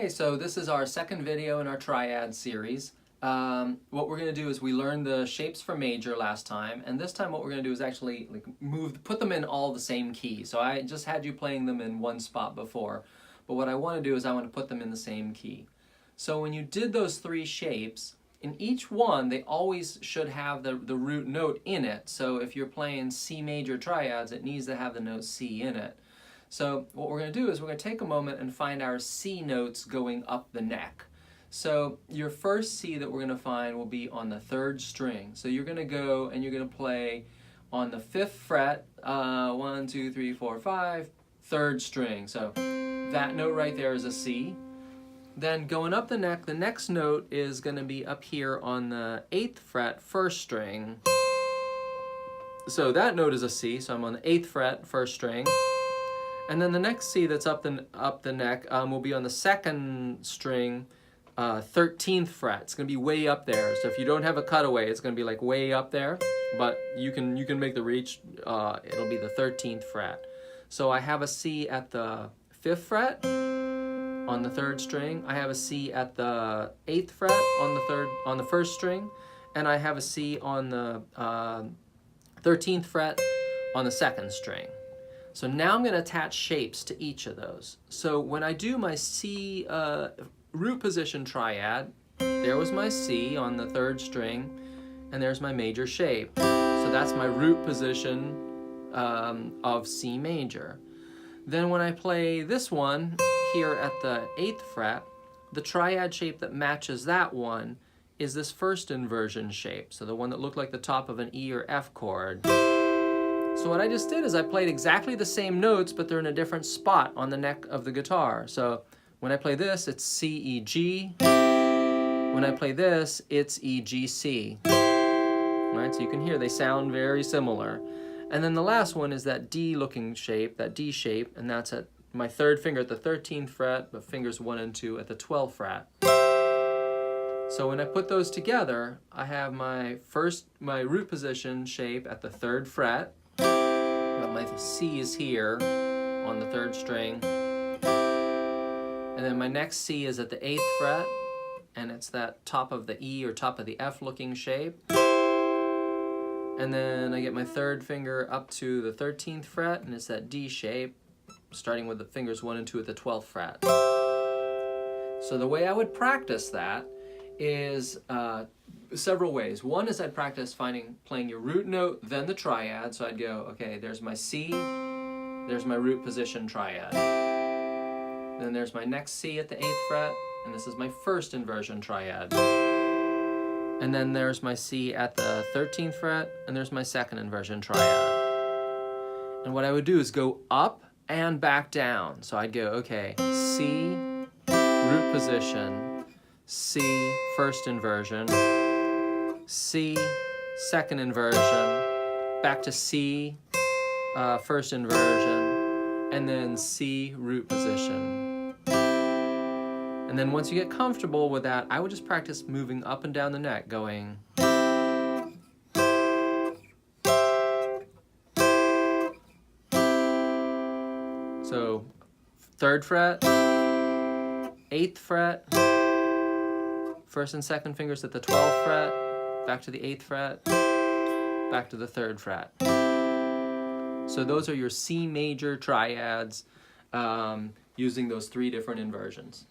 Hey, so this is our second video in our Triad series. What we're going to do is we learned the shapes for major last time, and this time what we're going to do is actually put them in all the same key. So I just had you playing them in one spot before, but what I want to do is I want to put them in the same key. So when you did those three shapes, in each one they always should have the root note in it. So if you're playing C major triads, it needs to have the note C in it. So what we're going to do is we're going to take a moment and find our C notes going up the neck. So your first C that we're going to find will be on the third string. So you're going to go and you're going to play on the 5th fret, 1, 2, 3, 4, 5, third string. So that note right there is a C. Then going up the neck, the next note is going to be up here on the 8th fret, 1st string. So that note is a C, so I'm on the 8th fret, 1st string. And then the next C that's up the neck will be on the 2nd string, 13th fret. It's going to be way up there. So if you don't have a cutaway, it's going to be like way up there. But you can make the reach. It'll be the 13th fret. So I have a C at the 5th fret on the 3rd string. I have a C at the 8th fret on the 1st string, and I have a C on the 13th fret on the 2nd string. So now I'm going to attach shapes to each of those. So when I do my C root position triad, there was my C on the 3rd string, and there's my major shape. So that's my root position of C major. Then when I play this one here at the 8th fret, the triad shape that matches that one is this first inversion shape. So the one that looked like the top of an E or F chord. So what I just did is I played exactly the same notes, but they're in a different spot on the neck of the guitar. So when I play this, it's C, E, G. When I play this, it's E, G, C. Right? So you can hear they sound very similar. And then the last one is that D-looking shape, that D shape, and that's at my 3rd finger at the 13th fret, but fingers 1 and 2 at the 12th fret. So when I put those together, I have my root position shape at the 3rd fret. But my C is here on the 3rd string. And then my next C is at the 8th fret, and it's that top of the E or top of the F looking shape. And then I get my 3rd finger up to the 13th fret, and it's that D shape, starting with the fingers 1 and 2 at the 12th fret. So the way I would practice that is several ways. One is I'd practice playing your root note, then the triad. So I'd go, okay, there's my C, there's my root position triad. Then there's my next C at the 8th fret, and this is my first inversion triad. And then there's my C at the 13th fret, and there's my second inversion triad. And what I would do is go up and back down. So I'd go, okay, C, root position, C, first inversion, C, second inversion, back to C, first inversion, and then C, root position. And then once you get comfortable with that, I would just practice moving up and down the neck, going. So 3rd fret, 8th fret, 1st and 2nd fingers at the 12th fret, back to the 8th fret, back to the 3rd fret. So those are your C major triads using those 3 different inversions.